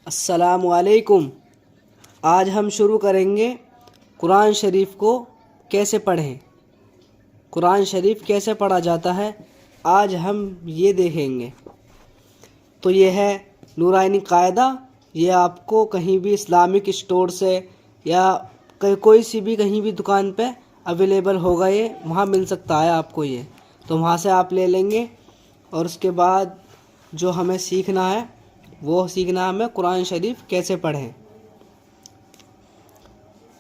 السلام علیکم۔ آج ہم شروع کریں گے قرآن شریف کو کیسے پڑھیں، قرآن شریف کیسے پڑھا جاتا ہے، آج ہم یہ دیکھیں گے۔ تو یہ ہے نورانی قاعدہ، یہ آپ کو کہیں بھی اسلامک اسٹور سے یا کوئی سی بھی کہیں بھی دکان پہ اویلیبل ہوگا، یہ وہاں مل سکتا ہے آپ کو یہ، تو وہاں سے آپ لے لیں گے۔ اور اس کے بعد جو ہمیں سیکھنا ہے وہ سیکھنا ہے ہمیں قرآن شریف کیسے پڑھیں۔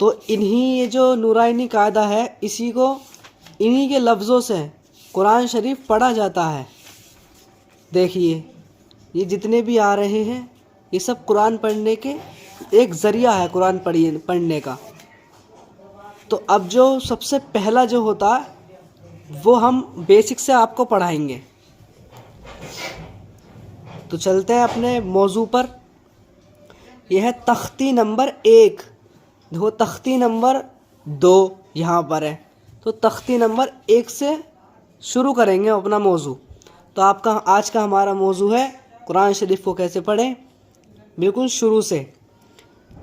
تو یہ جو نورانی قاعدہ ہے، انہی کے لفظوں سے قرآن شریف پڑھا جاتا ہے۔ دیکھیے یہ جتنے بھی آ رہے ہیں یہ سب قرآن پڑھنے کے ایک ذریعہ ہے، قرآن پڑھنے کا۔ تو اب جو سب سے پہلا جو ہوتا ہے وہ ہم بیسک سے آپ کو پڑھائیں گے۔ تو چلتے ہیں اپنے موضوع پر۔ یہ ہے تختی نمبر 1، دیکھو تختی نمبر 2 یہاں پر ہے، تو تختی نمبر 1 سے شروع کریں گے اپنا موضوع۔ تو آج کا ہمارا موضوع ہے قرآن شریف کو کیسے پڑھیں، بالکل شروع سے۔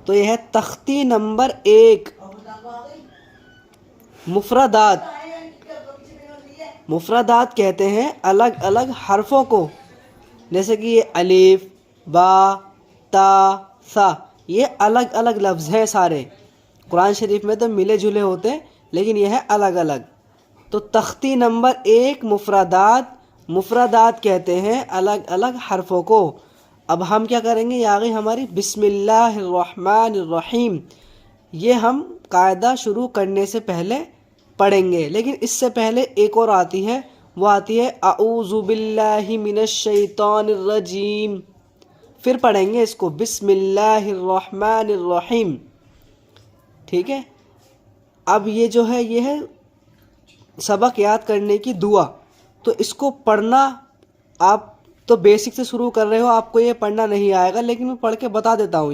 تو یہ ہے تختی نمبر 1، مفردات۔ مفردات کہتے ہیں الگ الگ حرفوں کو، جیسے کہ یہ الف، با، تا، سا، یہ الگ الگ لفظ ہیں سارے۔ قرآن شریف میں تو ملے جلے ہوتے ہیں لیکن یہ ہے الگ الگ۔ تو تختی نمبر 1 مفردات، مفردات کہتے ہیں الگ الگ حرفوں کو۔ اب ہم کیا کریں گے، یہ آ گئی ہماری بسم اللہ الرحمن الرحیم، یہ ہم قاعدہ شروع کرنے سے پہلے پڑھیں گے، لیکن اس سے پہلے ایک اور آتی ہے، وہ آتی ہے اعوذ باللہ من الشیطان الرجیم، پھر پڑھیں گے اس کو بسم اللہ الرحمن الرحیم، ٹھیک ہے۔ اب یہ جو ہے یہ ہے سبق یاد کرنے کی دعا۔ تو اس کو پڑھنا، آپ تو بیسک سے شروع کر رہے ہو، آپ کو یہ پڑھنا نہیں آئے گا، لیکن میں پڑھ کے بتا دیتا ہوں۔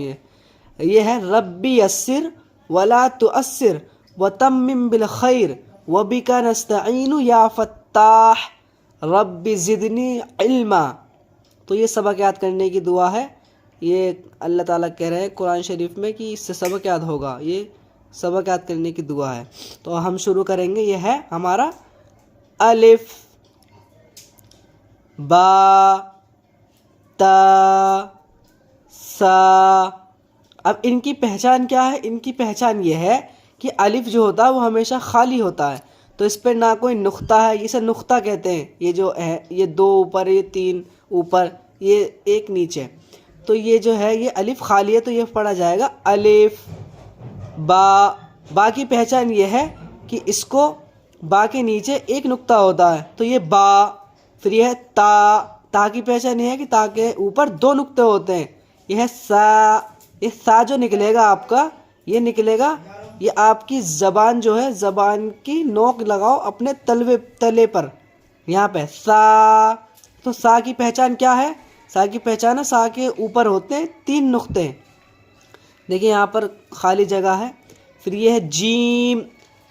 یہ ہے ربی یسر ولا تؤثر وتمم بالخیر وبک نستعین یا فتاح رب زدنی علما۔ تو یہ سبق یاد کرنے کی دعا ہے، یہ اللہ تعالیٰ کہہ رہے ہیں قرآن شریف میں کہ اس سے سبق یاد ہوگا، یہ سبق یاد کرنے کی دعا ہے۔ تو ہم شروع کریں گے، یہ ہے ہمارا الف، با، تا، سا۔ اب ان کی پہچان کیا ہے؟ ان کی پہچان یہ ہے کہ الف جو ہوتا ہے وہ ہمیشہ خالی ہوتا ہے، تو اس پہ نہ کوئی نقطہ ہے، اسے نقطہ کہتے ہیں۔ یہ جو ہے یہ 2 اوپر، یہ 3 اوپر، یہ 1 نیچے، تو یہ جو ہے یہ الف خالی ہے، تو یہ پڑھا جائے گا الف۔ با کی پہچان یہ ہے کہ اس کو با کے نیچے 1 نقطہ ہوتا ہے، تو یہ با۔ پھر یہ ہے تا کی پہچان یہ ہے کہ تا کے اوپر 2 نقطے ہوتے ہیں، یہ ہے سا۔ یہ سا جو نکلے گا آپ کا، یہ نکلے گا، یہ آپ کی زبان جو ہے، زبان کی نوک لگاؤ اپنے تلے پر، یہاں پہ سا۔ تو سا کی پہچان کیا ہے؟ سا کی پہچان ہے سا کے اوپر ہوتے ہیں 3 نقطے، دیکھیں یہاں پر خالی جگہ ہے۔ پھر یہ ہے جیم،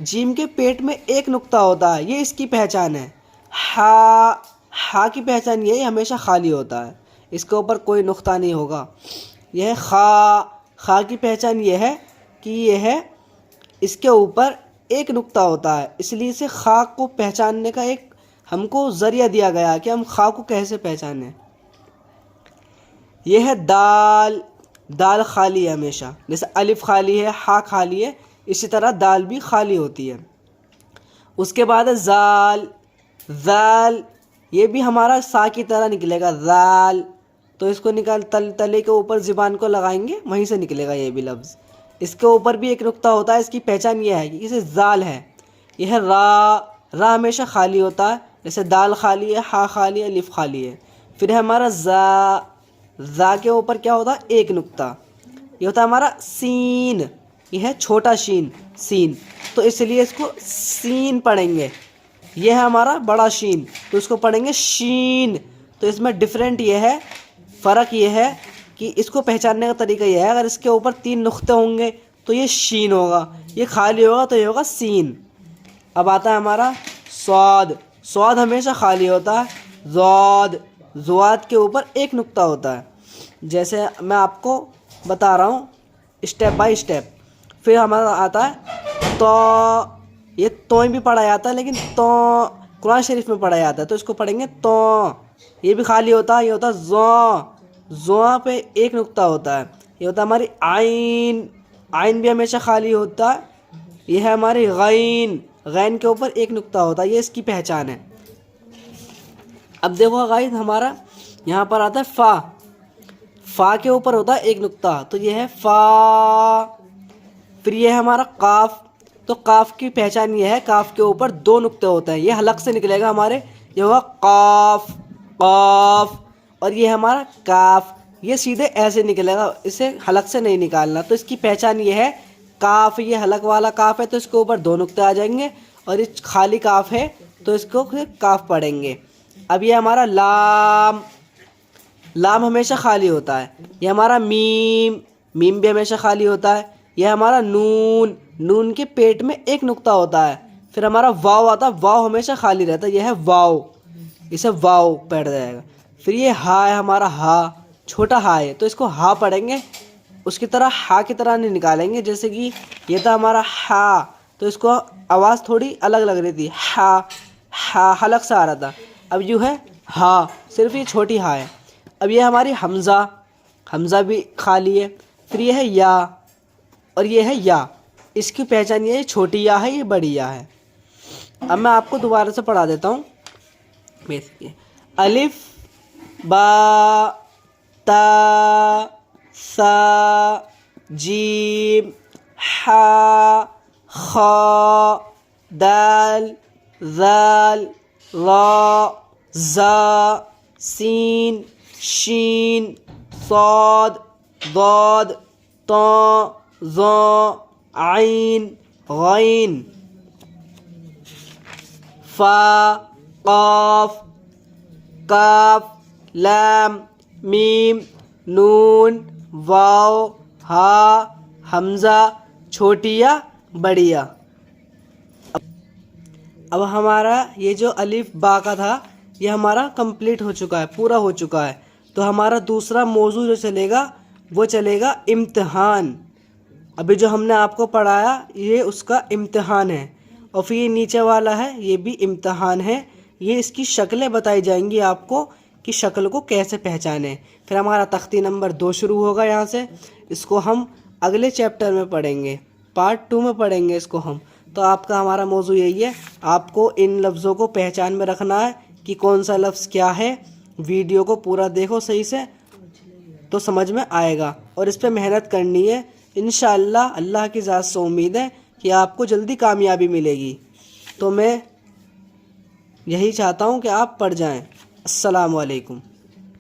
جیم کے پیٹ میں 1 نقطہ ہوتا ہے، یہ اس کی پہچان ہے۔ ہا کی پہچان یہ ہمیشہ خالی ہوتا ہے، اس کے اوپر کوئی نقطہ نہیں ہوگا۔ یہ ہے خا کی پہچان یہ ہے کہ یہ ہے اس کے اوپر 1 نقطہ ہوتا ہے، اس لیے اسے خا کو پہچاننے کا ایک ہم کو ذریعہ دیا گیا کہ ہم خا کو کیسے پہچانیں۔ یہ ہے دال، دال خالی ہے ہمیشہ، جیسے الف خالی ہے، ہا خالی ہے، اسی طرح دال بھی خالی ہوتی ہے۔ اس کے بعد ہے زال، زال یہ بھی ہمارا سا کی طرح نکلے گا، زال۔ تو اس کو نکال تلے کے اوپر زبان کو لگائیں گے، وہیں سے نکلے گا یہ بھی لفظ۔ اس کے اوپر بھی 1 نقطہ ہوتا ہے، اس کی پہچان یہ ہے کہ اسے زال ہے۔ یہ ہے را، را ہمیشہ خالی ہوتا ہے، جیسے دال خالی ہے، ہا خالی ہے، الف خالی ہے۔ پھر ہے ہمارا زا، زا کے اوپر کیا ہوتا ہے؟ 1 نقطہ، یہ ہوتا ہے ہمارا سین، یہ ہے چھوٹا شین، سین، تو اس لیے اس کو سین پڑھیں گے۔ یہ ہے ہمارا بڑا شین، تو اس کو پڑھیں گے شین۔ تو اس میں ڈفرینٹ یہ ہے، فرق یہ ہے کہ اس کو پہچاننے کا طریقہ یہ ہے، اگر اس کے اوپر 3 نقطے ہوں گے تو یہ شین ہوگا، یہ خالی ہوگا تو یہ ہوگا سین۔ اب آتا ہے ہمارا صاد، صاد ہمیشہ خالی ہوتا ہے، زاد، زواد کے اوپر 1 نقطہ ہوتا ہے۔ جیسے میں آپ کو بتا رہا ہوں اسٹیپ بائی اسٹیپ۔ پھر ہمارا آتا ہے تو، یہ توئیں بھی پڑھا جاتا ہے لیکن تو قرآن شریف میں پڑھا جاتا ہے، تو اس کو پڑھیں گے تو، یہ بھی خالی ہوتا ہے، یہ ہوتا ہے زواں پہ ایک نقطہ ہوتا ہے، یہ ہوتا ہے ہماری عین، عین بھی ہمیشہ خالی ہوتا ہے، یہ ہے ہماری غین، غین کے اوپر ایک نقطہ ہوتا ہے، یہ اس کی پہچان ہے۔ اب دیکھو غائد ہمارا یہاں پر آتا ہے فا، فا کے اوپر ہوتا ہے ایک نقطہ، تو یہ ہے فا۔ پھر یہ ہے ہمارا قاف، تو قاف کی پہچان یہ ہے، قاف کے اوپر دو نقطے ہوتے ہیں، یہ حلق سے نکلے گا ہمارے، یہ ہوگا قاف قاف، اور یہ ہمارا کاف، یہ سیدھے ایسے نکلے گا، اسے حلق سے نہیں نکالنا، تو اس کی پہچان یہ ہے کاف، یہ حلق والا کاف ہے تو اس کے اوپر دو نقطے آ جائیں گے، اور یہ خالی کاف ہے تو اس کو کاف پڑھیں گے۔ اب یہ ہمارا لام، لام ہمیشہ خالی ہوتا ہے۔ یہ ہمارا میم، میم بھی ہمیشہ خالی ہوتا ہے۔ یہ ہمارا نون، نون کے پیٹ میں ایک نقطہ ہوتا ہے۔ پھر ہمارا واو آتا ہے، واو ہمیشہ خالی رہتا ہے، یہ ہے واو، اسے واو پڑھ جائے گا۔ پھر یہ ہا ہے ہمارا، ہا چھوٹا ہا ہے تو اس کو ہا پڑھیں گے، اس کی طرح ہا کی طرح نہیں نکالیں گے، جیسے کہ یہ تھا ہمارا ہا تو اس کو آواز تھوڑی الگ لگ رہی تھی، ہا ہا حلق سے آ رہا تھا، اب یوں ہے ہا، صرف یہ چھوٹی ہا ہے۔ اب یہ ہماری حمزہ، حمزہ بھی خالی ہے۔ پھر یہ ہے یا، اور یہ ہے یا، اس کی پہچان یہ ہے چھوٹی یا ہے، یہ بڑی یا ہے۔ اب میں آپ کو دوبارہ سے پڑھا دیتا ہوں۔ الف با تا سا جیم حا خا دال ذال را زا سین شین صاد ضاد طا ظا عین غین فا قاف کاف لام میم نون واو ہا حمزہ چھوٹی یا بڑی یا۔ اب ہمارا یہ جو الف با کا تھا یہ ہمارا کمپلیٹ ہو چکا ہے، پورا ہو چکا ہے۔ تو ہمارا دوسرا موضوع جو چلے گا وہ چلے گا امتحان۔ ابھی جو ہم نے آپ کو پڑھایا یہ اس کا امتحان ہے، اور پھر یہ نیچے والا ہے یہ بھی امتحان ہے، یہ اس کی شکلیں بتائی جائیں گی آپ کو کہ شکل کو کیسے پہچانیں۔ پھر ہمارا تختی نمبر 2 شروع ہوگا یہاں سے، اس کو ہم اگلے چیپٹر میں پڑھیں گے، پارٹ 2 میں پڑھیں گے اس کو ہم۔ تو آپ کا ہمارا موضوع یہی ہے، آپ کو ان لفظوں کو پہچان میں رکھنا ہے کہ کون سا لفظ کیا ہے۔ ویڈیو کو پورا دیکھو صحیح سے تو سمجھ میں آئے گا، اور اس پہ محنت کرنی ہے۔ انشاءاللہ اللہ کی ذات سے امید ہے کہ آپ کو جلدی کامیابی ملے گی، تو میں یہی چاہتا ہوں کہ آپ پڑھ جائیں۔ السلام علیکم۔